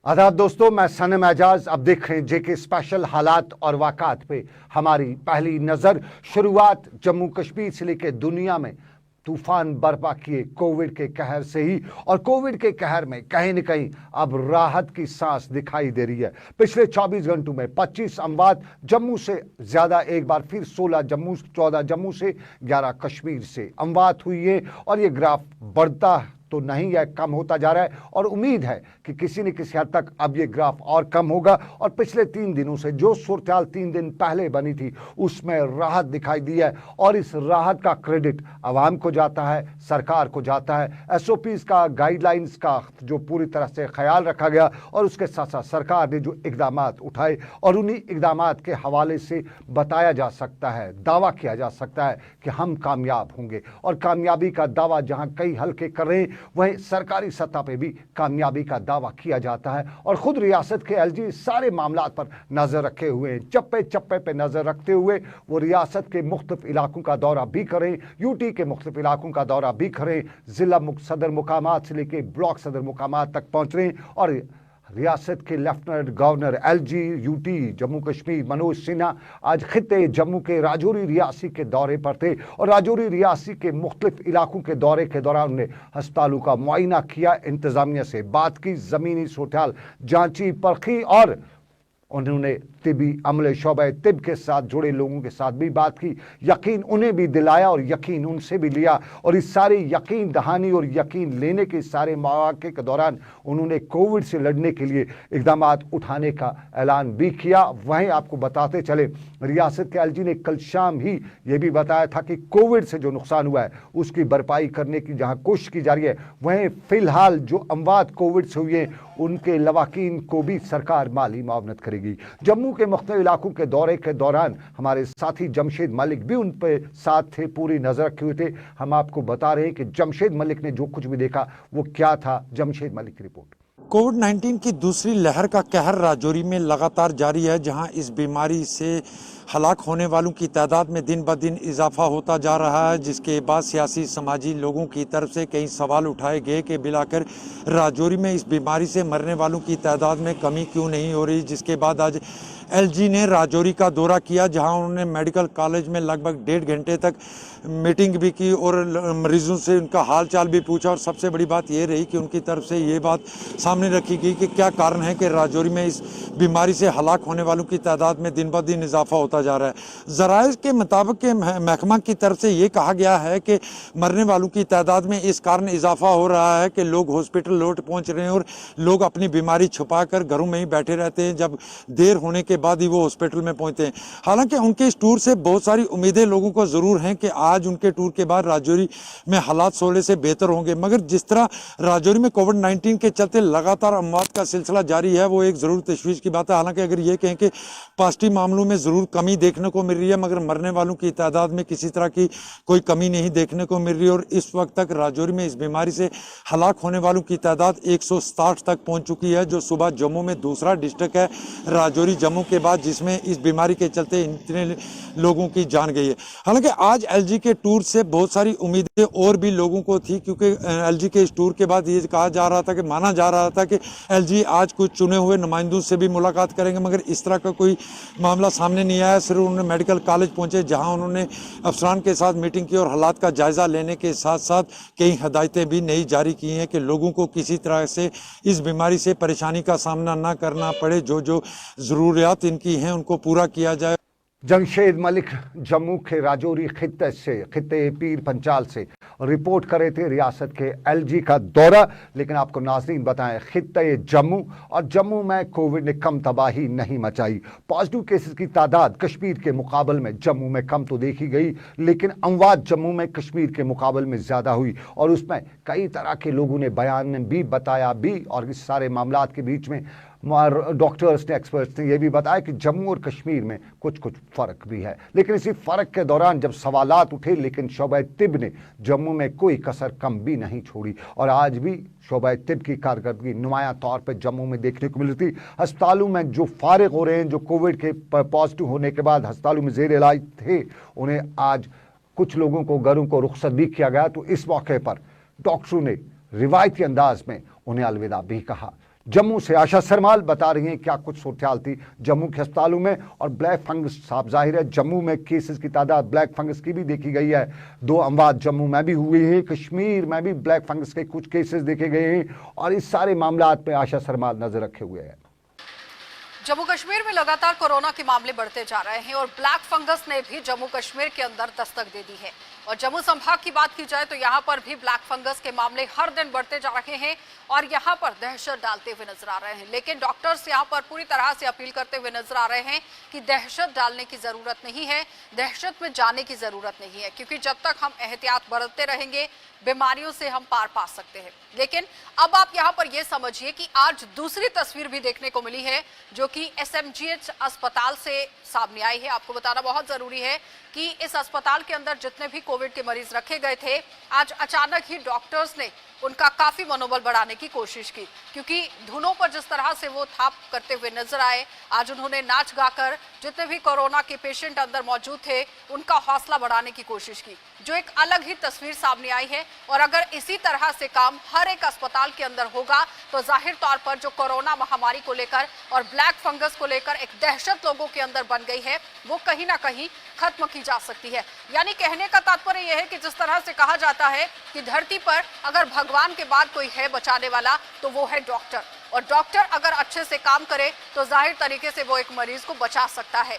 आदाब दोस्तों, मैं सनम एजाज। अब देख रहे हैं जेके स्पेशल हालात और वाक़ात पे हमारी पहली नज़र। शुरुआत जम्मू कश्मीर से लेकर दुनिया में तूफान बर्पा किए कोविड के कहर से ही, और कोविड के कहर में कहीं न कहीं अब राहत की सांस दिखाई दे रही है। पिछले 24 घंटों में 25 अमवात, जम्मू से ज़्यादा एक बार फिर 16 जम्मू, 14 जम्मू से, 11 कश्मीर से अमवात हुई है। और ये ग्राफ बढ़ता तो नहीं है, कम होता जा रहा है, और उम्मीद है कि किसी न किसी हद तक अब ये ग्राफ और कम होगा। और पिछले 3 दिनों से जो सूरत-हाल 3 दिन पहले बनी थी उसमें राहत दिखाई दी है, और इस राहत का क्रेडिट आवाम को जाता है, सरकार को जाता है। एसओपीज़ का, गाइडलाइंस का जो पूरी तरह से ख्याल रखा गया, और उसके साथ साथ सरकार ने जो इकदाम उठाए, और उन्हीं इकदाम के हवाले से बताया जा सकता है, दावा किया जा सकता है कि हम कामयाब होंगे। और कामयाबी का दावा जहां कई हल्के कर रहे हैं, वहीं सरकारी सतह पे भी कामयाबी का दावा किया जाता है। और खुद रियासत के एलजी सारे मामलात पर नजर रखे हुए हैं, चप्पे चप्पे पे नजर रखते हुए वो रियासत के मुख्तलिफ इलाकों का दौरा भी करें, यूटी के मुख्तलिफ इलाकों का दौरा भी करें, जिला सदर मुकामात से लेकर ब्लॉक सदर मुकामात तक पहुंच रहे हैं। और रियासत के lieutenant governor LG UT Jammu Kashmir Manoj Sinha आज खित्ते जम्मू के राजौरी रियासी के दौरे पर थे, और राजौरी रियासी के मुख्तलिफ इलाकों के दौरे के दौरान उन्होंने अस्पतालों का मुआयना किया, इंतजामिया से बात की, ज़मीनी सूरत-हाल जांची परखी, और उन्होंने तिबी अमले शोबे तिब के साथ जुड़े लोगों के साथ भी बात की, यकीन उन्हें भी दिलाया और यकीन उनसे भी लिया। और इस सारे यकीन दहानी और यकीन लेने के सारे मौके के दौरान उन्होंने कोविड से लड़ने के लिए इकदाम उठाने का ऐलान भी किया। वहीं आपको बताते चले, रियासत के एलजी ने कल शाम ही ये भी बताया था कि कोविड से जो नुकसान हुआ है उसकी भरपाई करने की जहां कोशिश की जा रही है, वहीं फिलहाल जो अमवात कोविड से हुए हैं उनके लवाकीन को भी सरकार माली मुआवनत करेगी। जम्मू के मुख्तलिफ इलाकों के दौरे के दौरान हमारे साथी जमशेद मलिक भी उन पे साथ थे, पूरी नजर रखे हुए थे। हम आपको बता रहे हैं कि जमशेद मलिक ने जो कुछ भी देखा वो क्या था। जमशेद मलिक की रिपोर्ट। कोविड-19 की दूसरी लहर का कहर राजौरी में लगातार जारी है, जहां इस बीमारी से हलाक होने वालों की तादाद में दिन ब दिन इजाफा होता जा रहा है, जिसके बाद सियासी समाजी लोगों की तरफ से कई सवाल उठाए गए कि बिलाकर राजौरी में इस बीमारी से मरने वालों की तादाद में कमी क्यों नहीं हो रही। जिसके बाद आज एलजी ने राजौरी का दौरा किया, जहां उन्होंने मेडिकल कॉलेज में लगभग 1.5 घंटे तक मीटिंग भी की और मरीजों से उनका हाल चाल भी पूछा। और सबसे बड़ी बात ये रही कि उनकी तरफ से ये बात सामने रखी गई कि क्या कारण है कि राजौरी में इस बीमारी से हलाक होने वालों की तादाद में दिन ब दिन इजाफा होता जा रहा है। ज़राइज़ के मुताबिक महकमा की तरफ से ये कहा गया है कि मरने वालों की तादाद में इस कारण इजाफा हो रहा है कि लोग हॉस्पिटल लौट पहुँच रहे हैं और लोग अपनी बीमारी छुपा कर घरों में ही बैठे रहते हैं, जब देर होने के बाद ही वो हॉस्पिटल में पहुंचते हैं। हालांकि उनके इस टूर से बहुत सारी उम्मीदें लोगों को जरूर हैं कि आज उनके टूर के बाद राजौरी में हालात सोले से बेहतर होंगे, मगर जिस तरह राजौरी में कोविड-19 के चलते लगातार अमवात का सिलसिला जारी है वो एक जरूर तशवीश की बात है। हालांकि अगर ये कहें कि पॉजिटिव मामलों में जरूर कमी देखने को मिल रही है, मगर मरने वालों की तादाद में किसी तरह की कोई कमी नहीं देखने को मिल रही है। और इस वक्त तक राजौरी में इस बीमारी से हलाक होने वालों की तादाद 160 तक पहुंच चुकी है, जो सुबह जम्मू में दूसरा डिस्ट्रिक्ट है राजौरी जम्मू के बाद जिसमें इस बीमारी के चलते इतने लोगों की जान गई है। हालांकि आज एलजी के टूर से बहुत सारी उम्मीदें और भी लोगों को थी, क्योंकि एलजी के इस टूर के बाद ये कहा जा रहा था कि माना जा रहा था कि एलजी आज कुछ चुने हुए नुमाइंदों से भी मुलाकात करेंगे, मगर इस तरह का कोई मामला सामने नहीं आया। सिर्फ उन्होंने मेडिकल कॉलेज पहुंचे, जहां उन्होंने अफसरान के साथ मीटिंग की और हालात का जायजा लेने के साथ साथ कई हदायतें भी नई जारी की हैं कि लोगों को किसी तरह से इस बीमारी से परेशानी का सामना ना करना पड़े, जो जो ज़रूरियात इनकी हैं उनको पूरा किया जाए। जमशेद मलिक जम्मू के राजौरी खित्ते पीर पंचाल से रिपोर्ट करे थे रियासत के एलजी का दौरा। लेकिन आपको नाज़रीन बताएं, खित्ते जम्मू और जम्मू में कोविड ने कम तबाही नहीं मचाई। पॉजिटिव केसेस की तादाद कश्मीर के मुकाबले में जम्मू में कम तो देखी गई, लेकिन अमवात जम्मू में कश्मीर के मुकाबले में ज़्यादा हुई, और उसमें कई तरह के लोगों ने बयान भी बताया भी। और इस सारे मामलात के बीच में डॉक्टर्स ने, एक्सपर्ट्स ने यह भी बताया कि जम्मू और कश्मीर में कुछ कुछ फ़र्क भी है। लेकिन इसी फ़र्क के दौरान जब सवालात उठे, लेकिन शोबा तिब ने जम्मू में कोई कसर कम भी नहीं छोड़ी, और आज भी शोबा तिब की कारकर्दगी नुमायां तौर पर जम्मू में देखने को मिल रही थी। अस्पतालों में जो फारिग हो रहे हैं, जो कोविड के पॉजिटिव होने के बाद अस्पतालों में ज़ेर इलाज थे, उन्हें आज कुछ लोगों को घरों को रुख्सत भी किया गया। तो इस मौके पर डॉक्टरों ने रिवायती अंदाज में उन्हें अलविदा भी कहा। जम्मू से आशा सरमाल बता रही हैं क्या कुछ सूरत थी जम्मू के अस्पतालों में। और ब्लैक फंगस साफ जाहिर है जम्मू में केसेस की तादाद ब्लैक फंगस की भी देखी गई है। 2 अमवात जम्मू में भी हुई हैं, कश्मीर में भी ब्लैक फंगस के कुछ केसेस देखे गए हैं और इस सारे मामलात पे आशा सरमाल नजर रखे हुए हैं। जम्मू कश्मीर में लगातार कोरोना के मामले बढ़ते जा रहे हैं और ब्लैक फंगस ने भी जम्मू कश्मीर के अंदर दस्तक दे दी है। और जम्मू संभाग की बात की जाए तो यहाँ पर भी ब्लैक फंगस के मामले हर दिन बढ़ते जा रहे हैं और यहाँ पर दहशत डालते हुए नजर आ रहे हैं। लेकिन डॉक्टर्स यहाँ पर पूरी तरह से अपील करते हुए नजर आ रहे हैं कि दहशत डालने की जरूरत नहीं है, दहशत में जाने की जरूरत नहीं है, क्योंकि जब तक हम एहतियात बरतते रहेंगे बीमारियों से हम पार पा सकते हैं। लेकिन अब आप यहाँ पर यह समझिए कि आज दूसरी तस्वीर भी देखने को मिली है जो कि SMGH अस्पताल से सामने आई है। आपको बताना बहुत जरूरी है कि इस अस्पताल के अंदर जितने भी कोविड के मरीज रखे गए थे, आज अचानक ही डॉक्टर्स ने उनका काफी मनोबल बढ़ाने की कोशिश की, क्योंकि धुनों पर जिस तरह से वो थाप करते हुए नजर आए, आज उन्होंने नाच गाकर जितने भी कोरोना के पेशेंट अंदर मौजूद थे उनका हौसला बढ़ाने की कोशिश की, जो एक अलग ही तस्वीर सामने आई है। और अगर इसी तरह से काम हर एक अस्पताल के अंदर होगा तो जाहिर तौर पर जो कोरोना महामारी को लेकर और ब्लैक फंगस को लेकर एक दहशत लोगों के अंदर बन गई है, वो कहीं ना कहीं खत्म की जा सकती है। यानी कहने का तात्पर्य यह है कि जिस तरह से कहा जाता है कि धरती पर अगर भगवान के बाद कोई है बचाने वाला तो वो है डॉक्टर, और डॉक्टर अगर अच्छे से काम करे तो जाहिर तरीके से वो एक मरीज को बचा सकता है।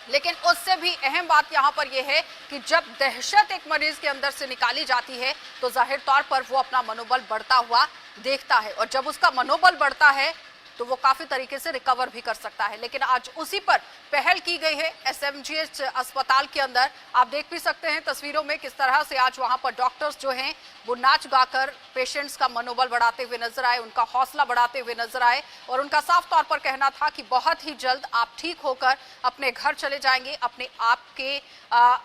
लेकिन उससे भी अहम बात यहाँ पर यह है कि जब दहशत एक मरीज के अंदर से निकाली जाती है तो जाहिर तौर पर वो अपना मनोबल बढ़ता हुआ देखता है, और जब उसका मनोबल बढ़ता है तो वो काफी तरीके से रिकवर भी कर सकता है। लेकिन आज उसी पर पहल की गई है SMGH अस्पताल के अंदर। आप देख भी सकते हैं तस्वीरों में किस तरह से आज वहां पर डॉक्टर्स जो हैं वो नाच गाकर पेशेंट्स का मनोबल बढ़ाते हुए नजर आए, उनका हौसला बढ़ाते हुए नजर आए, और उनका साफ तौर पर कहना था कि बहुत ही जल्द आप ठीक होकर अपने घर चले जाएंगे। अपने आप के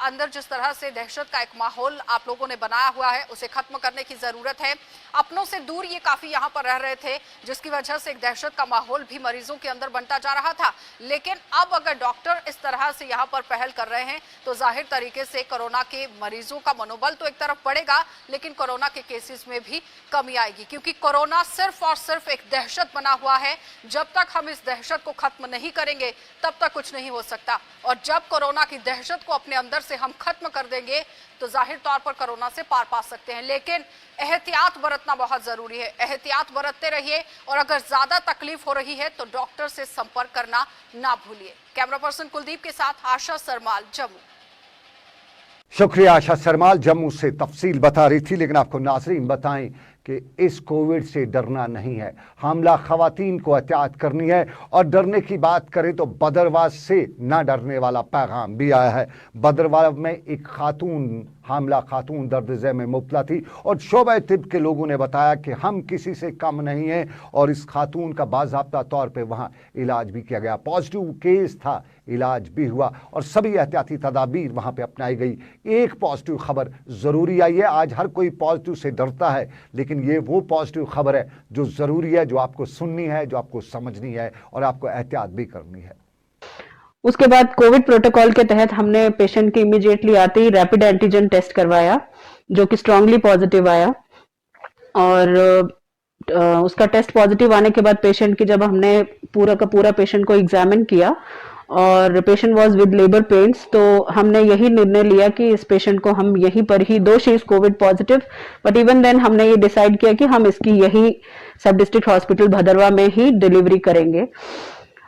अंदर जिस तरह से दहशत का एक माहौल आप लोगों ने बनाया हुआ है उसे खत्म करने की जरूरत है। अपनों से दूर ये काफी यहाँ पर रह रहे थे, जिसकी वजह से एक दहशत का माहौल भी मरीजों के अंदर बनता जा रहा था। लेकिन अब अगर डॉक्टर इस तरह से यहाँ पर पहल कर रहे हैं तो जाहिर तरीके से कोरोना के मरीजों का मनोबल तो एक तरफ बढ़ेगा, लेकिन कोरोना के केसेस में भी कमी आएगी, क्योंकि कोरोना सिर्फ और सिर्फ एक दहशत बना हुआ है। जब तक हम इस दहशत को खत्म नहीं करेंगे तब तक कुछ नहीं हो सकता, और जब कोरोना की दहशत को अपने अंदर से हम खत्म कर देंगे तो जाहिर तौर पर कोरोना से पार पा सकते हैं। लेकिन एहतियात बरतना बहुत जरूरी है, एहतियात बरतते रहिए, और अगर ज्यादा तकलीफ हो रही है तो डॉक्टर से संपर्क करना ना भूलिए। कैमरा पर्सन कुलदीप के साथ आशा सरमाल, जम्मू। शुक्रिया आशा सरमाल जम्मू से तफसील बता रही थी। लेकिन आपको नाजरीन बताएं कि इस कोविड से डरना नहीं है, हमला खवातीन को एहतियात करनी है। और डरने की बात करें तो बदरवाह से ना डरने वाला पैगाम भी आया है। बदरवाह में एक खातून हामला खातून दर्द ज़े में मुब्तला थी और शोबे तिब के लोगों ने बताया कि हम किसी से कम नहीं हैं, और इस खातून का बाज़ाब्ता तौर पे वहाँ इलाज भी किया गया। पॉजिटिव केस था, इलाज भी हुआ और सभी एहतियाती तदाबीर वहाँ पे अपनाई गई। एक पॉजिटिव खबर ज़रूरी आई है। आज हर कोई पॉजिटिव से डरता है, लेकिन ये वो पॉजिटिव खबर है जो ज़रूरी है, जो आपको सुननी है, जो आपको समझनी है और आपको एहतियात भी करनी है। उसके बाद कोविड प्रोटोकॉल के तहत हमने पेशेंट की इमीडिएटली आते ही रैपिड एंटीजन टेस्ट करवाया, जो कि स्ट्रांगली पॉजिटिव आया। और उसका टेस्ट पॉजिटिव आने के बाद पेशेंट की जब हमने पूरा का पूरा पेशेंट को एग्जामिन किया और patient was with labour pains, तो हमने यही निर्णय लिया कि इस पेशेंट को हम यहीं पर ही, though she is covid positive, but even then हमने ये डिसाइड किया कि हम इसकी यही सब डिस्ट्रिक्ट हॉस्पिटल भदरवा में ही डिलीवरी करेंगे।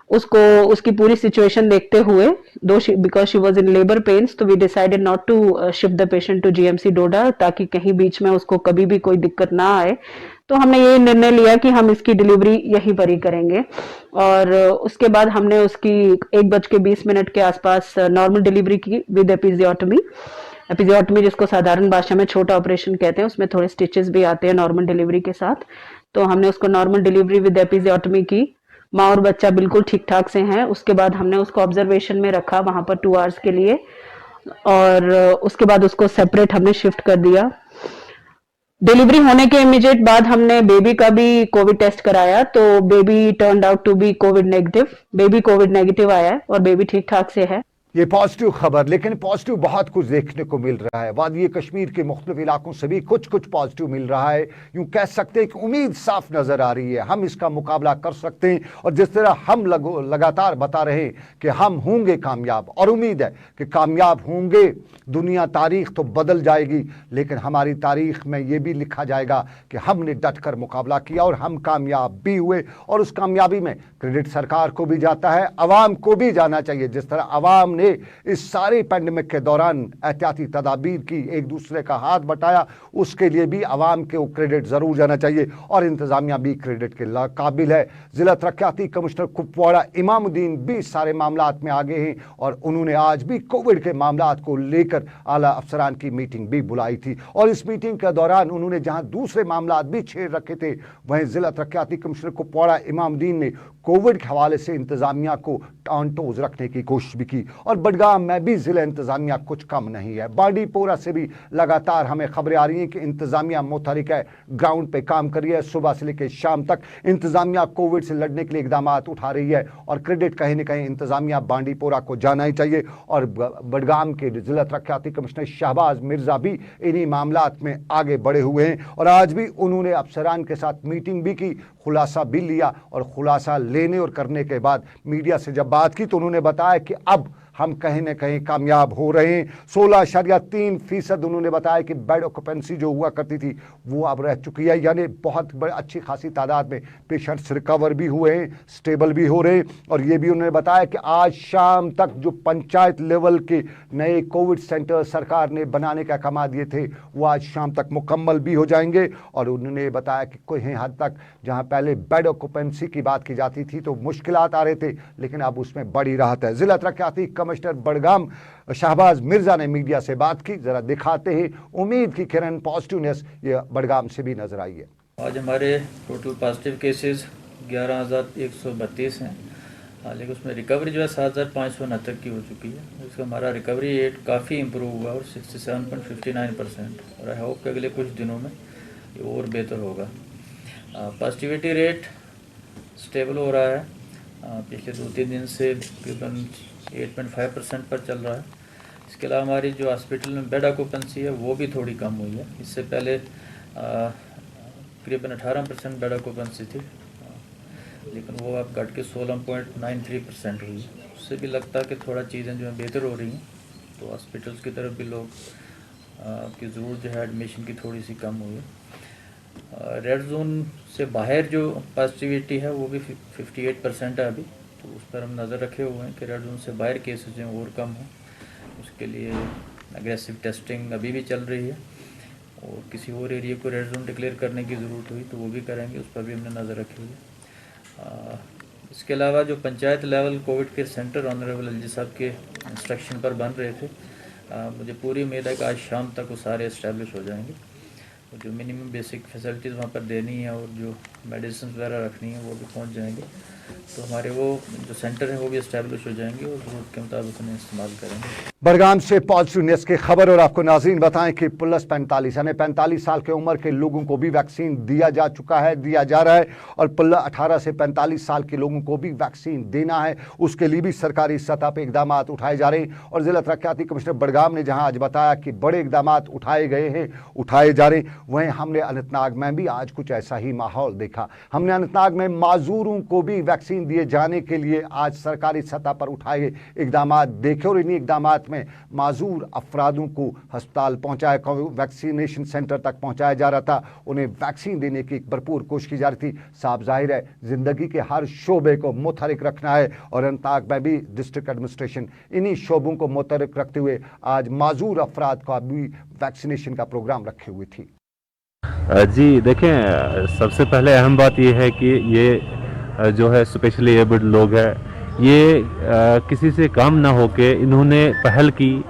उसको उसकी पूरी सिचुएशन देखते हुए, दो because she was in labour pains, तो we decided not to shift the patient to GMC Doda, ताकि कहीं बीच में उसको कभी भी कोई दिक्कत ना आए। तो हमने ये निर्णय लिया कि हम इसकी डिलीवरी यहीं पर ही करेंगे। और उसके बाद हमने उसकी 1:20 के आसपास नॉर्मल डिलीवरी की विद एपिजियोटमी। एपिजियोटमी जिसको साधारण भाषा में छोटा ऑपरेशन कहते हैं, उसमें थोड़े स्टिचेस भी आते हैं नॉर्मल डिलीवरी के साथ। तो हमने उसको नॉर्मल डिलीवरी विद एपिजियोटमी की। माँ और बच्चा बिल्कुल ठीक ठाक से हैं। उसके बाद हमने उसको ऑब्जर्वेशन में रखा वहां पर 2 आवर्स के लिए, और उसके बाद उसको सेपरेट हमने शिफ्ट कर दिया। डिलीवरी होने के इमीडिएट बाद हमने बेबी का भी कोविड टेस्ट कराया, तो baby turned out to be covid negative. Baby covid negative आया है और बेबी ठीक ठाक से है। ये पॉजिटिव खबर, लेकिन पॉजिटिव बहुत कुछ देखने को मिल रहा है। वादी कश्मीर के मुख्तलिफ इलाकों से भी कुछ कुछ पॉजिटिव मिल रहा है। यूं कह सकते हैं कि उम्मीद साफ नजर आ रही है, हम इसका मुकाबला कर सकते हैं। और जिस तरह हम लगातार बता रहे हैं कि हम होंगे कामयाब, और उम्मीद है कि कामयाब होंगे। दुनिया तारीख तो बदल जाएगी, लेकिन हमारी तारीख में ये भी लिखा जाएगा कि हमने डट कर मुकाबला किया और हम कामयाब भी हुए। और उस कामयाबी में क्रेडिट सरकार को भी जाता है, अवाम को भी जाना चाहिए। जिस तरह अवाम ने इस सारे पैंडेमिक के दौरान एहतियाती तदाबीर की, एक दूसरे का हाथ बटाया, उसके लिए भी अवाम के क्रेडिट जरूर जाना चाहिए। और इंतजामिया भी क्रेडिट के काबिल है। जिला तरक्याती कमिश्नर कुपवाड़ा इमामुद्दीन भी सारे मामलात में आगे हैं, और उन्होंने आज भी कोविड के मामलात को लेकर आला अफसरान की मीटिंग भी बुलाई थी। और इस मीटिंग के दौरान उन्होंने जहां दूसरे मामलात भी छेड़ रखे थे, वहीं जिला तरक्याती कमिश्नर कुपवाड़ा इमामुद्दीन ने कोविड के हवाले से इंतजामिया को टांटोज रखने की कोशिश भी की। और बडगाम में भी जिला इंतजामिया कुछ कम नहीं है। बांडीपोरा से भी लगातार हमें खबरें आ रही हैं कि इंतजामिया मुतहरिक है, ग्राउंड पे काम कर रही है। सुबह से लेकर शाम तक इंतजामिया कोविड से लड़ने के लिए इकदाम उठा रही है, और क्रेडिट कहीं न कहीं इंतजामिया बांडीपोरा को जाना ही चाहिए। और बडगाम के जिला तरक्याती कमिश्नर शहबाज मिर्जा भी इन्हीं मामलात में आगे बढ़े हुए हैं, और आज भी उन्होंने अफसरान के साथ मीटिंग भी की, खुलासा भी लिया। और खुलासा लेने और करने के बाद मीडिया से जब बात की तो उन्होंने बताया कि अब हम कहीं न कहीं कामयाब हो रहे हैं। 16.3% उन्होंने बताया कि बेड ऑक्यूपेंसी जो हुआ करती थी वो अब रह चुकी है, यानी बहुत अच्छी खासी तादाद में पेशेंट्स रिकवर भी हुए हैं, स्टेबल भी हो रहे हैं। और ये भी उन्होंने बताया कि आज शाम तक जो पंचायत लेवल के नए कोविड सेंटर सरकार ने बनाने का अहकाम दिए थे वो आज शाम तक मुकम्मल भी हो जाएंगे। और उन्होंने बताया कि कोई हद तक जहाँ पहले बेड ऑक्यूपेंसी की बात की जाती थी तो मुश्किलात आ रहे थे, लेकिन अब उसमें बड़ी राहत है। जिला तरक्याती कमिश्नर बडगाम शहबाज मिर्जा ने मीडिया से बात की, जरा दिखाते हैं उम्मीद की किरण, पॉजिटिवनेस ये बडगाम से भी नजर आई है। आज हमारे टोटल पॉजिटिव केसेस 11,132 हैं, लेकिन उसमें रिकवरी जो है 7,569 की हो चुकी है। इसका हमारा रिकवरी रेट काफ़ी इम्प्रूव हुआ और 67.59%, और आई होप कि अगले कुछ दिनों में ये और बेहतर होगा। पॉजिटिविटी रेट स्टेबल हो रहा है, पिछले 2-3 दिन से तकरीबन 8.5% पर चल रहा है। इसके अलावा हमारी जो हॉस्पिटल में बेड ऑक्यूपेंसी है वो भी थोड़ी कम हुई है। इससे पहले तकरीबन 18% बेड ऑक्यूपेंसी थी, लेकिन वो अब घट के 16.93% हुई है। उससे भी लगता है कि थोड़ा चीज़ें जो है बेहतर हो रही हैं, तो हॉस्पिटल्स की तरफ भी लोग की ज़रूर जो है एडमिशन की थोड़ी सी कम हुई है। रेड जोन से बाहर जो पॉजिटिविटी है वो भी 58% है अभी, तो उस पर हम नज़र रखे हुए हैं कि रेड जोन से बाहर केसेस जो हैं और कम हों। उसके लिए एग्रेसिव टेस्टिंग अभी भी चल रही है, और किसी और एरिया को रेड जोन डिक्लेयर करने की ज़रूरत हुई तो वो भी करेंगे, उस पर भी हमने नज़र रखी हुई है। इसके अलावा जो panchayat level Covid care centre honourable LG साहब के इंस्ट्रक्शन पर बन रहे थे, मुझे पूरी उम्मीद है कि आज शाम तक वो सारे इस्टेब्लिश हो जाएंगे। जो मिनिमम बेसिक फैसिलिटीज़ वहाँ पर देनी है और जो मेडिसिन वगैरह रखनी है वो भी पहुँच जाएंगे, तो हमारे वो जो सेंटर है वो भी इस्टेब्लिश हो जाएंगे और ज़रूरत के मुताबिक उन्हें इस्तेमाल करेंगे। बडगाम से पॉजिटिवनेस की खबर, और आपको नाज़रीन बताएं कि +45 यानी 45 साल की उम्र के लोगों को भी वैक्सीन दिया जा चुका है, दिया जा रहा है। और 18 से 45 साल के लोगों को भी वैक्सीन देना है, उसके लिए भी सरकारी सतह पर इकदाम उठाए जा रहे हैं। और जिला तरक्याती कमिश्नर बडगाम ने जहां आज बताया कि बड़े इकदाम उठाए गए हैं, उठाए जा रहे हैं, वहीं हमने अनंतनाग में भी आज कुछ ऐसा ही माहौल देखा। हमने अनंतनाग में माजूरों को भी वैक्सीन दिए जाने के लिए आज सरकारी सतह पर उठाए गए इकदाम देखे, और इन्हीं इकदाम में माजूर अफरादों को अस्पताल पहुंचाया, वैक्सीनेशन सेंटर तक पहुंचाया जा रहा था, उन्हें वैक्सीन देने की भरपूर कोशिश की जा रही थी। साफ जाहिर है जिंदगी के हर शोबे को मुतहरिक रखना है, और अनंतनाग में भी डिस्ट्रिक्ट एडमिनिस्ट्रेशन इन्हीं शोबों को मुतहरिक रखते हुए आज माजूर अफराद का भी वैक्सीनेशन का प्रोग्राम रखे हुए थी। जी देखें, सबसे पहले अहम बात यह है कि ये जो है स्पेशली एबल्ड लोग हैं, ये किसी से काम ना होके इन्होंने पहल की।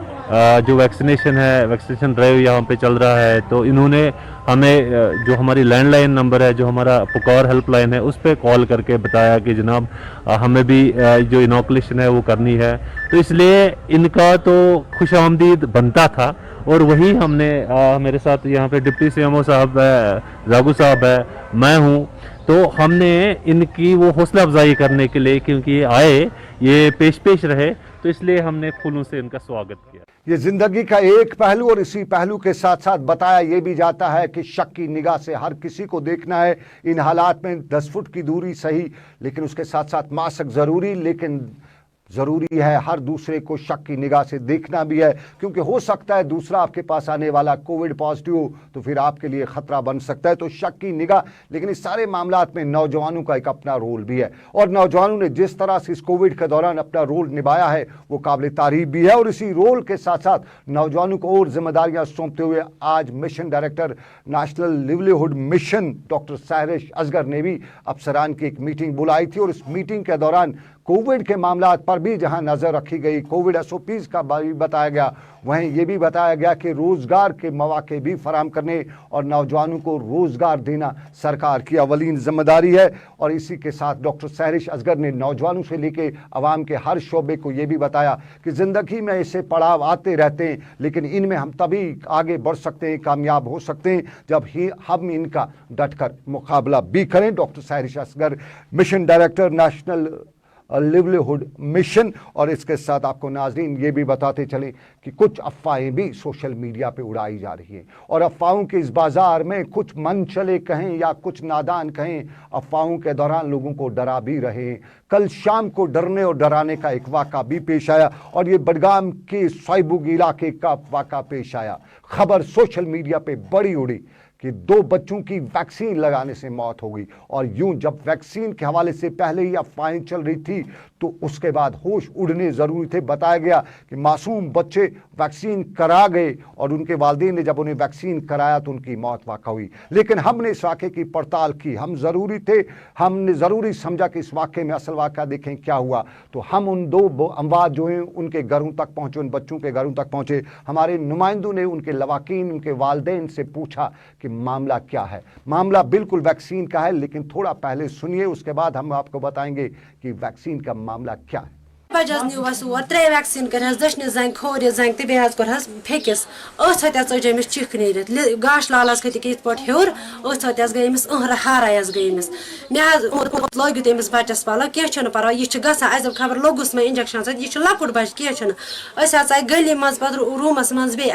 जो वैक्सीनेशन है, वैक्सीनेशन ड्राइव यहाँ पे चल रहा है, तो इन्होंने हमें जो हमारी लैंडलाइन नंबर है, जो हमारा पुकार हेल्पलाइन है, उस पर कॉल करके बताया कि जनाब हमें भी जो इनोकुलेशन है वो करनी है। तो इसलिए इनका तो खुशामदीद बनता था, और वही हमने मेरे साथ यहाँ पे डिप्टी CMO साहब है, जागू साहब है, मैं हूँ, तो हमने इनकी वो हौसला अफजाई करने के लिए, क्योंकि ये आए, ये पेश रहे, तो इसलिए हमने फूलों से उनका स्वागत किया। ये जिंदगी का एक पहलू, और इसी पहलू के साथ साथ बताया ये भी जाता है कि शक की निगाह से हर किसी को देखना है इन हालात में। 10 फुट की दूरी सही, लेकिन उसके साथ साथ मास्क जरूरी, लेकिन ज़रूरी है हर दूसरे को शक की निगाह से देखना भी है, क्योंकि हो सकता है दूसरा आपके पास आने वाला कोविड पॉजिटिव हो तो फिर आपके लिए ख़तरा बन सकता है। तो शक की निगाह, लेकिन इस सारे मामलात में नौजवानों का एक अपना रोल भी है, और नौजवानों ने जिस तरह से इस कोविड के दौरान अपना रोल निभाया है वो काबिल तारीफ भी है। और इसी रोल के साथ साथ नौजवानों को और जिम्मेदारियाँ सौंपते हुए आज mission director national livelihood mission doctor Sahrish Asghar ने भी अफसरान की एक मीटिंग बुलाई थी, और इस मीटिंग के दौरान कोविड के मामलात पर भी जहां नज़र रखी गई, कोविड SOPs का भी बताया गया, वहीं ये भी बताया गया कि रोज़गार के मौके भी फराहम करने और नौजवानों को रोज़गार देना सरकार की अवलीन जिम्मेदारी है। और इसी के साथ डॉक्टर सहरिश असगर ने नौजवानों से लेकर अवाम के हर शोबे को ये भी बताया कि ज़िंदगी में ऐसे पड़ाव आते रहते हैं, लेकिन इनमें हम तभी आगे बढ़ सकते हैं, कामयाब हो सकते हैं जब ही हम इनका डटकर मुकाबला भी करें। Doctor Sahrish Asghar, mission director national livelihood mission. और इसके साथ आपको नाजरीन ये भी बताते चले कि कुछ अफवाहें भी सोशल मीडिया पे उड़ाई जा रही हैं, और अफवाहों के इस बाज़ार में कुछ मन चले कहें या कुछ नादान कहें, अफवाहों के दौरान लोगों को डरा भी रहे हैं। कल शाम को डरने और डराने का एक वाक़ा भी पेश आया, और ये बडगाम के सोयबुग इलाके का वाक़ा पेश आया। खबर सोशल मीडिया पे बड़ी उड़ी कि 2 बच्चों की वैक्सीन लगाने से मौत हो गई, और यूं जब वैक्सीन के हवाले से पहले ही अफवाहें चल रही थी तो उसके बाद होश उड़ने ज़रूरी थे। बताया गया कि मासूम बच्चे वैक्सीन करा गए, और उनके वालिदैन ने जब उन्हें वैक्सीन कराया तो उनकी मौत वाक़ा हुई। लेकिन हमने इस वाक़े की पड़ताल की, हम ज़रूरी थे, हमने ज़रूरी समझा कि इस वाक़े में असल वाक़ा देखें क्या हुआ। तो हम उन 2 अमवात जो हैं उनके घरों तक पहुँचे, उन बच्चों के घरों तक पहुँचे। हमारे नुमाइंदों ने उनके लवाकीन, उनके वालिदैन से पूछा कि मामला क्या है। मामला बिल्कुल वैक्सीन का है, लेकिन थोड़ा पहले सुनिए, उसके बाद हम आपको बताएंगे कि वैक्सीन का मामला क्या है। बजस न्यूस और 3 वैक्सीन कर दशन जंग खोर जंग तो बे कर फेकिस अमिस चिक नीरित गाश लाल खत ये हेर गईमिस हारा गईमिस मे लगे तमिस बचस पल कह पर्वा यह गज खबर लोगुस मे इंजेक्शन यह लकुट बच कह गली मज पे रूमस मज बे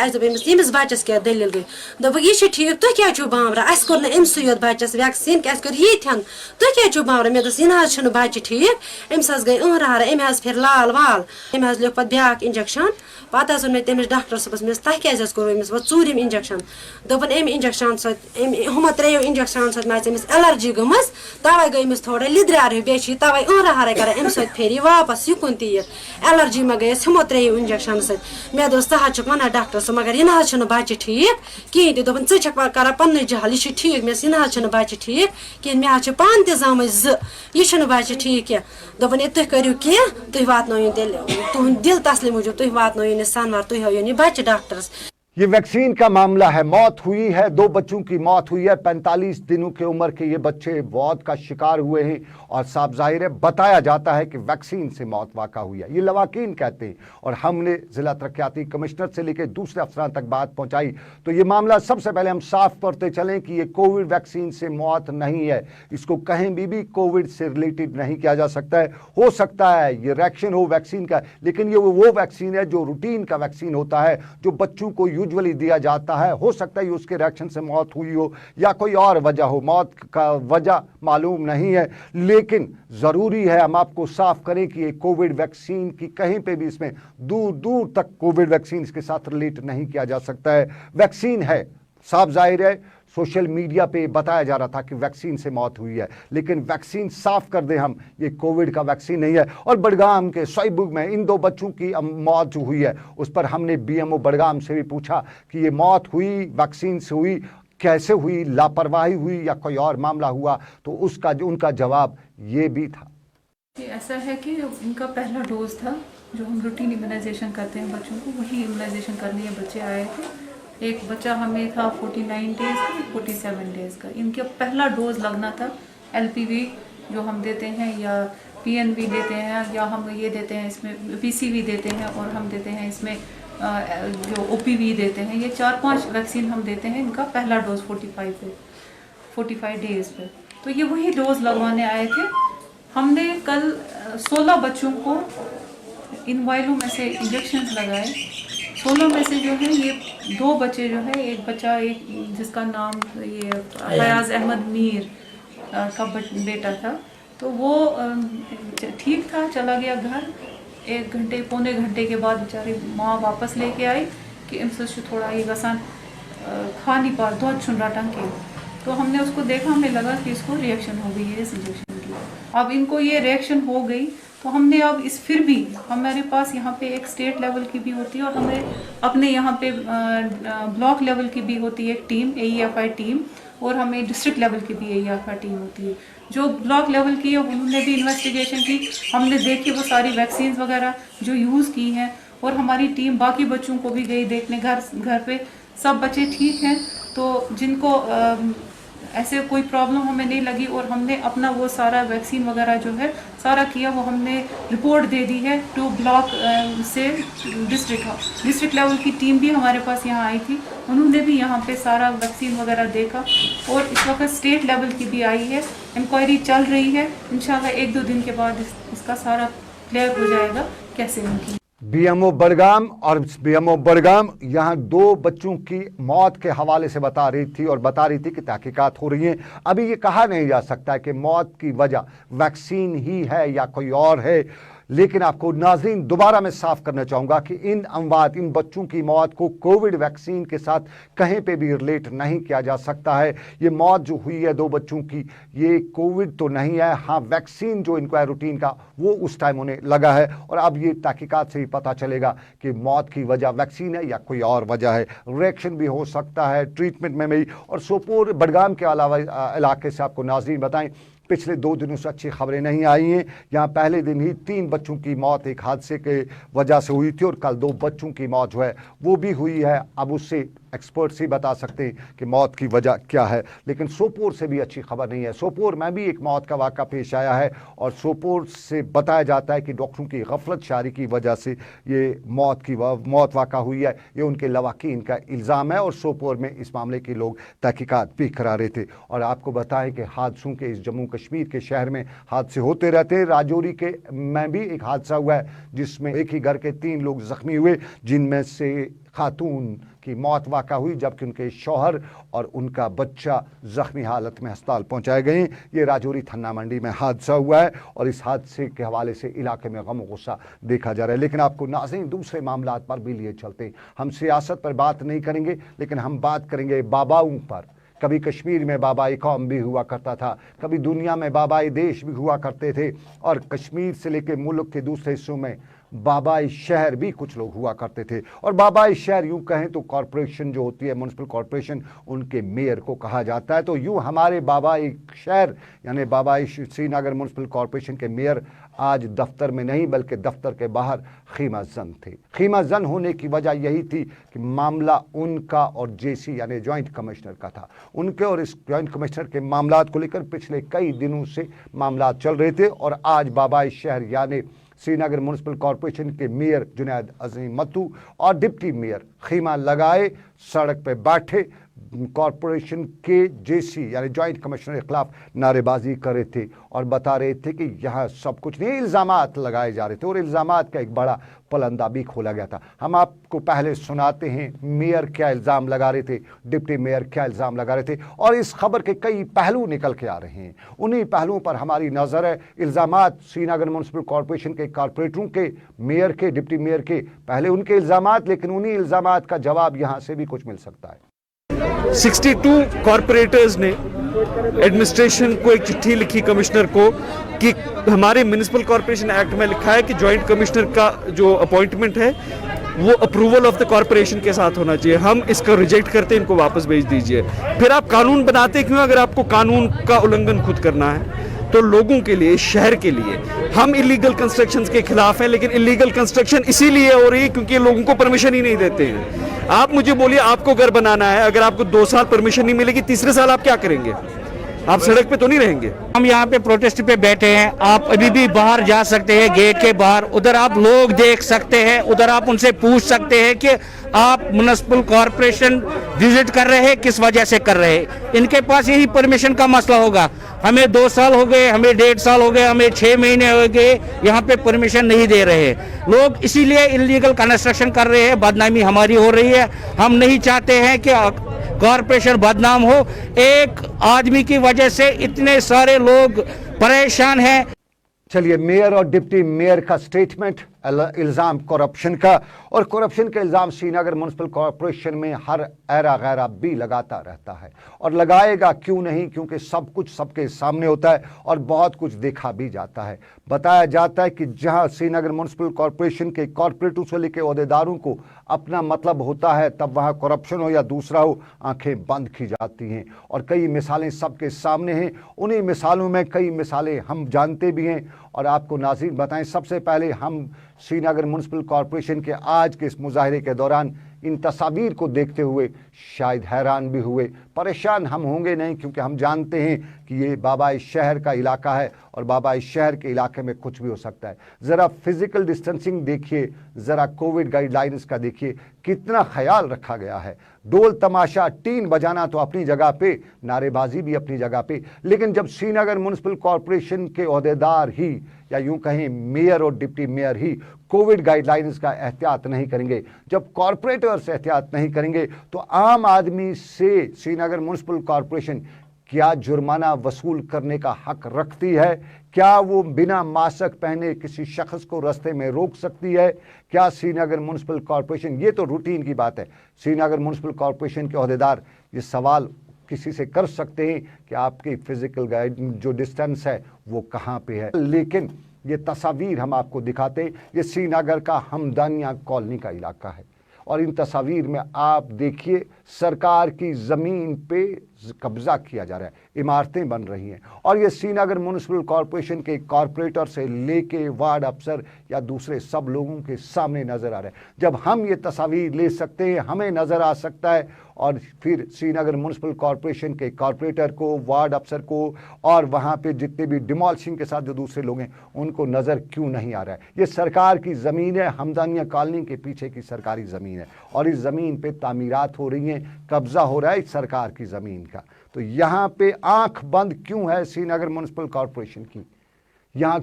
यमिस बचस क्या दलील गई दोप यह ठीक तुह क्या बावरा अस कोर अमस योत बचस वैक्सीन अस कर यीन तुह क्या बावरा मे दस यह बच्चे ठीक अमस गई हारा अम फिर लाल वाल अम लिख पे ब्या इंजेक्शन पत मे तमिस डॉक्टर सबस मे तह क्या कोर चूरिम इंजेक्शन दोपन अम इंजेक्शन हम 3 इंजेक्शन मे अमिस एलर्जी गमस तवे गई थोड़ा लिद्रार बे तवे हारा कर अम फेर वापस युकुन तीर एलर्जी मे गई हम 3 इंजेक्शन मे दोस च वन डॉक्टर सो मगर यह बच्चे ठीक कहें दोपन च कर पन्न जहल यह ठीक मे यह बच्चे ठीक कहें मे पान तम यह बच्चे ठीक क्या दोपन तुह करू कह तुह वातन तुहद दिल तसली मूजूब तुह वातन सनवर तुह हाइन बच्चे डॉक्टर्स। ये वैक्सीन का मामला है, मौत हुई है, 2 बच्चों की मौत हुई है। 45 दिनों की उम्र के ये बच्चे मौत का शिकार हुए हैं, और साफ जाहिर है बताया जाता है कि वैक्सीन से मौत वाक़ा हुई है। ये लवाकीन कहते हैं, और हमने ज़िला तरक्याती कमिश्नर से लेकर दूसरे अफसरान तक बात पहुंचाई तो ये मामला सबसे पहले हम साफ करते चलें कि ये कोविड वैक्सीन से मौत नहीं है। इसको कहीं भी कोविड से रिलेटेड नहीं किया जा सकता है। हो सकता है ये रिएक्शन हो वैक्सीन का, लेकिन ये वो वैक्सीन है जो रूटीन का वैक्सीन होता है, जो बच्चों को यूजुअली दिया जाता है। हो सकता है उसके रिएक्शन से मौत हुई हो या कोई और वजह हो, मौत का वजह मालूम नहीं है। लेकिन ज़रूरी है हम आपको साफ करें कि ये कोविड वैक्सीन की कहीं पे भी इसमें दूर दूर तक कोविड वैक्सीन इसके साथ रिलेट नहीं किया जा सकता है। वैक्सीन है, साफ जाहिर है सोशल मीडिया पे बताया जा रहा था कि वैक्सीन से मौत हुई है, लेकिन वैक्सीन साफ कर दें हम, ये कोविड का वैक्सीन नहीं है। और बडगाम के सोयबुग में इन 2 बच्चों की मौत जो हुई है उस पर हमने BMO बडगाम से भी पूछा कि ये मौत हुई वैक्सीन से हुई, कैसे हुई, लापरवाही हुई या कोई और मामला हुआ, तो उनका जवाब ये भी था। ऐसा है कि उनका पहला डोज था जो हम रूटीन इम्यूनाइजेशन करते हैं बच्चों को, वही इम्यूनाइजेशन करने ये बच्चे आए थे। एक बच्चा हमें था 49 डेज़ का, 47 डेज़ का। इनका पहला डोज लगना था LPV जो हम देते हैं, या PNV देते हैं, या हम ये देते हैं इसमें PCV देते हैं, और हम देते हैं इसमें जो OPV देते हैं। ये 4-5 वैक्सीन हम देते हैं। इनका पहला डोज 45 डेज़ पे, तो ये वही डोज लगवाने आए थे। हमने कल 16 बच्चों को इन वायलों में से इंजेक्शंस लगाए। 16 में से जो है ये 2 बच्चे जो है, एक बच्चा एक जिसका नाम ये फयाज अहमद मीर का बेटा था, तो वो ठीक था, चला गया घर। 1 घंटे पौने घंटे के बाद बेचारी माँ वापस लेके आई कि इनसे थोड़ा ये गसान खा नहीं पा दो छुन रहा के। तो हमने उसको देखा, हमें लगा कि इसको रिएक्शन हो गई है इस इंजेक्शन की। अब इनको ये रिएक्शन हो गई तो हमने अब इस फिर भी हमारे पास यहाँ पे एक स्टेट लेवल की भी होती है और हमें अपने यहाँ पे ब्लॉक लेवल की भी होती है एक टीम, AEFI टीम, और हमें डिस्ट्रिक्ट लेवल की भी AEFI टीम होती है। जो ब्लॉक लेवल की है उन्होंने भी इन्वेस्टिगेशन की, हमने देखी वो सारी वैक्सीन वगैरह जो यूज़ की हैं, और हमारी टीम बाकी बच्चों को भी गई देखने घर पे, सब बच्चे ठीक हैं। तो जिनको ऐसे कोई प्रॉब्लम हमें नहीं लगी, और हमने अपना वो सारा वैक्सीन वगैरह जो है सारा किया, वो हमने रिपोर्ट दे दी है टू ब्लॉक से डिस्ट्रिक्ट लेवल की टीम भी हमारे पास यहाँ आई थी, उन्होंने भी यहाँ पे सारा वैक्सीन वगैरह देखा, और इस वक्त स्टेट लेवल की भी आई है, इंक्वायरी चल रही है। इंशाल्लाह 1-2 दिन के बाद इसका सारा क्लियर हो जाएगा कैसे उनकी। BMO बड़गाम और BMO बड़गाम यहाँ 2 बच्चों की मौत के हवाले से बता रही थी कि तहकीकात हो रही हैं। अभी ये कहा नहीं जा सकता है कि मौत की वजह वैक्सीन ही है या कोई और है, लेकिन आपको नाज़रीन दोबारा मैं साफ करना चाहूँगा कि इन बच्चों की मौत को कोविड वैक्सीन के साथ कहीं पे भी रिलेट नहीं किया जा सकता है। ये मौत जो हुई है 2 बच्चों की, ये कोविड तो नहीं है, हाँ वैक्सीन जो इनको है रूटीन का वो उस टाइम उन्हें लगा है, और अब ये तहकीकात से ही पता चलेगा कि मौत की वजह वैक्सीन है या कोई और वजह है। रिएक्शन भी हो सकता है ट्रीटमेंट में भी। और सोपोर बड़गाम के अलावा इलाके से आपको नाज़रीन बताएं, पिछले 2 दिनों से अच्छी खबरें नहीं आई हैं। यहाँ पहले दिन ही 3 बच्चों की मौत एक हादसे के वजह से हुई थी, और कल 2 बच्चों की मौत जो है वो भी हुई है। अब उससे एक्सपर्ट्स ही बता सकते हैं कि मौत की वजह क्या है, लेकिन सोपोर से भी अच्छी खबर नहीं है। सोपोर में भी एक मौत का वाक़ा पेश आया है, और सोपोर से बताया जाता है कि डॉक्टरों की गफलत शारी की वजह से ये मौत वाक़ा हुई है। ये उनके लवाकीन का इल्ज़ाम है, और सोपोर में इस मामले के लोग तहकीकात भी करा रहे थे। और आपको बताएं कि हादसों के इस जम्मू कश्मीर के शहर में हादसे होते रहते हैं। राजौरी के में भी एक हादसा हुआ है जिसमें एक ही घर के 3 लोग जख्मी हुए, जिनमें से खातून की मौत वाक़ा हुई, जबकि उनके शौहर और उनका बच्चा जख्मी हालत में अस्पताल पहुंचाए गए। ये राजौरी थन्ना मंडी में हादसा हुआ है, और इस हादसे के हवाले से इलाके में गम गुस्सा देखा जा रहा है। लेकिन आपको नाज़रीन दूसरे मामलात पर भी लिए चलते हैं। हम सियासत पर बात नहीं करेंगे, लेकिन हम बात करेंगे बाबाओं पर। कभी कश्मीर में बाबाई कौम भी हुआ करता था, कभी दुनिया में बाबाई देश भी हुआ करते थे, और कश्मीर से लेकर मुल्क के दूसरे हिस्सों में बाबाई शहर भी कुछ लोग हुआ करते थे। और बाबाई शहर यूं कहें तो कॉरपोरेशन जो होती है, म्युनिसिपल कॉरपोरेशन, उनके मेयर को कहा जाता है। तो यूं हमारे बाबाई शहर यानी बाबाई श्रीनगर म्युनिसिपल कॉरपोरेशन के मेयर आज दफ्तर में नहीं बल्कि दफ्तर के बाहर खीमा जन थे। खीमा जन होने की वजह यही थी कि मामला उनका और JC यानी जॉइंट कमिश्नर का था। उनके और इस जॉइंट कमिश्नर के मामलात को लेकर पिछले कई दिनों से मामलात चल रहे थे, और आज बाबाई शहर यानी श्रीनगर म्युनिसिपल कॉरपोरेशन के मेयर जुनैद अजीम मत्तू और डिप्टी मेयर खीमा लगाए सड़क पे बैठे कॉरपोरेशन के JC यानी जॉइंट कमिश्नर के खिलाफ नारेबाजी कर रहे थे, और बता रहे थे कि यहाँ सब कुछ नहीं, इल्ज़ामात लगाए जा रहे थे, और इल्ज़ामात का एक बड़ा पलंदा भी खोला गया था। हम आपको पहले सुनाते हैं मेयर क्या इल्ज़ाम लगा रहे थे, डिप्टी मेयर क्या इल्ज़ाम लगा रहे थे, और इस खबर के कई पहलू निकल के आ रहे हैं। उन्हीं पहलुओं पर हमारी नज़र है। इल्ज़ामात श्रीनगर म्युनिसिपल कॉरपोरेशन के कॉरपोरेटरों के, मेयर के, डिप्टी मेयर के, पहले उनके इल्ज़ामात, लेकिन उन्हीं इल्ज़ामात का जवाब यहाँ से भी कुछ मिल सकता है। 62 कॉरपोरेटर्स ने एडमिनिस्ट्रेशन को एक चिट्ठी लिखी कमिश्नर को कि हमारे म्युनिसिपल कॉरपोरेशन एक्ट में लिखा है कि जॉइंट कमिश्नर का जो अपॉइंटमेंट है वो अप्रूवल ऑफ द कॉरपोरेशन के साथ होना चाहिए, हम इसको रिजेक्ट करते हैं, इनको वापस भेज दीजिए। फिर आप कानून बनाते क्यों अगर आपको कानून का उल्लंघन खुद करना है? तो लोगों के लिए, शहर के लिए, हम इलीगल कंस्ट्रक्शंस के खिलाफ हैं, लेकिन इलीगल कंस्ट्रक्शन इसीलिए हो रही है क्योंकि लोगों को परमिशन ही नहीं देते हैं। आप मुझे बोलिए, आपको घर बनाना है, अगर आपको 2 साल परमिशन नहीं मिलेगी, तीसरे साल आप क्या करेंगे? आप सड़क पे तो नहीं रहेंगे। हम यहाँ पे प्रोटेस्ट पे बैठे हैं, आप अभी भी बाहर जा सकते हैं, गेट के बाहर, उधर आप लोग देख सकते हैं, उधर आप उनसे पूछ सकते हैं कि आप म्युनिसिपल कॉरपोरेशन विजिट कर रहे हैं, किस वजह से कर रहे हैं। इनके पास यही परमिशन का मसला होगा। हमें 2 साल हो गए, हमें 1.5 साल हो गए, हमें 6 महीने हो गए, यहाँ पे परमिशन नहीं दे रहे। लोग इसीलिए इलीगल कंस्ट्रक्शन कर रहे हैं, बदनामी हमारी हो रही है। हम नहीं चाहते हैं कि कॉरपोरेशन बदनाम हो। एक आदमी की वजह से इतने सारे लोग परेशान हैं। चलिए, मेयर और डिप्टी मेयर का स्टेटमेंट, इल्ज़ाम करप्शन का, और करप्शन का इल्ज़ाम श्रीनगर म्युनिसिपल कॉरपोरेशन में हर ऐरा गैरा भी लगाता रहता है और लगाएगा क्यों नहीं, क्योंकि सब कुछ सबके सामने होता है और बहुत कुछ देखा भी जाता है। बताया जाता है कि जहां श्रीनगर म्युनिसिपल कॉरपोरेशन के कॉरपोरेटरों से लेकर अहदेदारों को अपना मतलब होता है, तब वहां करप्शन हो या दूसरा हो, आंखें बंद की जाती हैं। और कई मिसालें सबके सामने हैं। उन्हीं मिसालों में कई मिसालें हम जानते भी हैं और आपको नाज़रीन बताएं। सबसे पहले हम श्रीनगर म्युनिसिपल कॉरपोरेशन के आज के इस मुजाहरे के दौरान इन तस्वीर को देखते हुए शायद हैरान भी हुए। परेशान हम होंगे नहीं, क्योंकि हम जानते हैं कि ये बाबा इस शहर का इलाका है और बाबा इस शहर के इलाके में कुछ भी हो सकता है। ज़रा फिजिकल डिस्टेंसिंग देखिए, ज़रा कोविड गाइडलाइंस का देखिए, कितना ख्याल रखा गया है। डोल तमाशा, टीन बजाना तो अपनी जगह पे, नारेबाजी भी अपनी जगह पे, लेकिन जब श्रीनगर म्युनिसिपल कॉरपोरेशन के अहदेदार ही, या यूं कहें मेयर और डिप्टी मेयर ही, कोविड गाइडलाइंस का एहतियात नहीं करेंगे, जब कॉरपोरेटर्स एहतियात नहीं करेंगे, तो आम आदमी से श्रीनगर म्युनिसिपल कॉरपोरेशन क्या जुर्माना वसूल करने का हक रखती है? क्या वो बिना मास्क पहने किसी शख्स को रास्ते में रोक सकती है? क्या श्रीनगर म्युनिसिपल कॉरपोरेशन, ये तो रूटीन की बात है, श्रीनगर म्युनिसिपल कॉरपोरेशन के अहदेदार ये सवाल किसी से कर सकते हैं कि आपकी फिजिकल गाइड जो डिस्टेंस है वो कहाँ पे है? लेकिन ये तस्वीर हम आपको दिखाते हैं, ये श्रीनगर का हमदानिया कॉलोनी का इलाका है और इन तस्वीर में आप देखिए सरकार की ज़मीन पे कब्जा किया जा रहा है, इमारतें बन रही हैं और ये श्रीनगर म्युनिसिपल कॉरपोरेशन के कॉरपोरेटर से लेके वार्ड अफसर या दूसरे सब लोगों के सामने नज़र आ रहा है। जब हम ये तस्वीर ले सकते हैं, हमें नज़र आ सकता है, और फिर श्रीनगर म्युनिसिपल कॉरपोरेशन के कॉरपोरेटर को, वार्ड अफसर को और वहाँ पे जितने भी डिमोलिशिंग के साथ जो दूसरे लोग हैं उनको नज़र क्यों नहीं आ रहा है? ये सरकार की ज़मीन है, हमदानिया कॉलोनी के पीछे की सरकारी ज़मीन है और इस ज़मीन पे तामीरात हो रही हैं, कब्ज़ा हो रहा है इस सरकार की ज़मीन का। तो यहाँ पे आंख बंद क्यों है श्रीनगर म्युनिसिपल कॉरपोरेशन की? यहाँ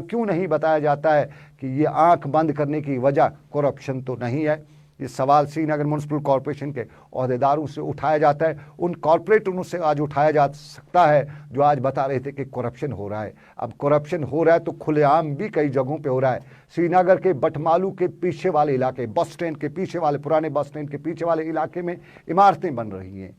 क्यों नहीं बताया जाता है कि ये आंख बंद करने की वजह करप्शन तो नहीं है? ये सवाल श्रीनगर म्युनिसिपल कॉरपोरेशन के अहदेदारों से उठाया जाता है, उन कॉरपोरेटरों से आज उठाया जा सकता है जो आज बता रहे थे कि करप्शन हो रहा है। अब करप्शन हो रहा है तो खुलेआम भी कई जगहों पे हो रहा है। श्रीनगर के बटमालू के पीछे वाले इलाके, बस स्टैंड के पीछे वाले, पुराने बस स्टैंड के पीछे वाले इलाके में इमारतें बन रही हैं।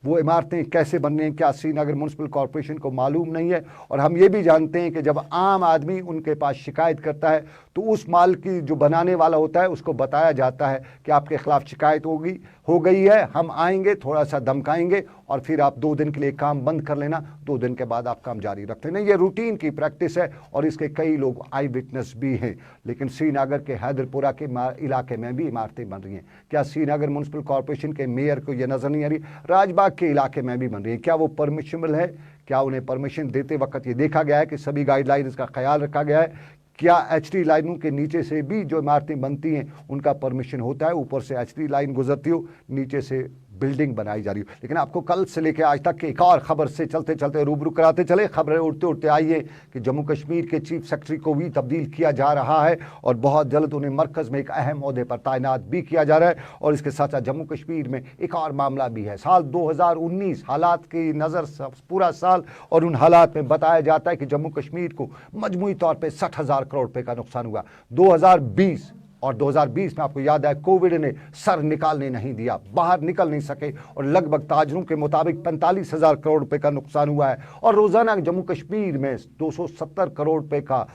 वो इमारतें कैसे बन रही हैं क्या श्रीनगर म्युनिसिपल कॉरपोरेशन को मालूम नहीं है। और हम ये भी जानते हैं कि जब आम आदमी उनके पास शिकायत करता है तो उस माल की जो बनाने वाला होता है उसको बताया जाता है कि आपके खिलाफ शिकायत हो गई है, हम आएंगे, थोड़ा सा धमकाएंगे और फिर आप 2 दिन के लिए काम बंद कर लेना, 2 दिन के बाद आप काम जारी रख लेना। ये रूटीन की प्रैक्टिस है और इसके कई लोग आई विटनेस भी हैं। लेकिन श्रीनगर के हैदरपुरा के इलाके में भी इमारतें बन रही हैं। क्या श्रीनगर म्युनिसिपल कॉरपोरेशन के मेयर को यह नज़र नहीं आ रही? राजबाग के इलाके में भी बन रही है। क्या वो परमिशनल है? क्या उन्हें परमिशन देते वक्त ये देखा गया है कि सभी गाइडलाइंस का ख्याल रखा गया है? क्या एचटी लाइनों के नीचे से भी जो इमारतें बनती हैं उनका परमिशन होता है? ऊपर से एचटी लाइन गुजरती हो, नीचे से बिल्डिंग बनाई जा रही हो। लेकिन आपको कल से लेकर आज तक की एक और खबर से चलते चलते रूबरू कराते चले। खबरें उड़ते उड़ते आई है कि जम्मू कश्मीर के चीफ सेक्रेटरी को भी तब्दील किया जा रहा है और बहुत जल्द उन्हें मरकज़ में एक अहम ओहदे पर तैनात भी किया जा रहा है। और इसके साथ साथ जम्मू कश्मीर में एक और मामला भी है। साल 2019 हालात की नज़र पूरा साल, और उन हालात में बताया जाता है कि जम्मू कश्मीर को मजमूई तौर पर 60,000 करोड़ रुपये का नुकसान हुआ। 2020 और 2020 में आपको याद है कोविड ने सर निकालने नहीं दिया, बाहर निकल नहीं सके और लगभग ताजरों के मुताबिक 45,000 करोड़ रुपए का नुकसान हुआ है। और रोज़ाना जम्मू कश्मीर में 270 करोड़ रुपए का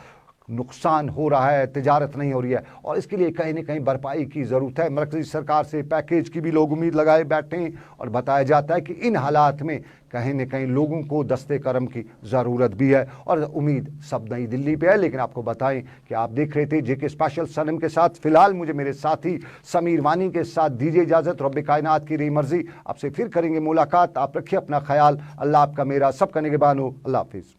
नुकसान हो रहा है, तिजारत नहीं हो रही है और इसके लिए कहीं ना कहीं भरपाई की ज़रूरत है। मरकज़ी सरकार से पैकेज की भी लोग उम्मीद लगाए बैठे हैं और बताया जाता है कि इन हालात में कहीं न कहीं लोगों को दस्ते करम की ज़रूरत भी है और उम्मीद सब नई दिल्ली पे है। लेकिन आपको बताएं कि आप देख रहे थे जेके स्पेशल सनम के साथ। फिलहाल मुझे मेरे साथी समीर वानी के साथ दीजिए इजाज़त। रब्बे कायनात की रही मर्जी, आपसे फिर करेंगे मुलाकात। आप रखिए अपना ख्याल। अल्लाह आपका मेरा सबका निगहबान हो। अल्लाह हाफिज़।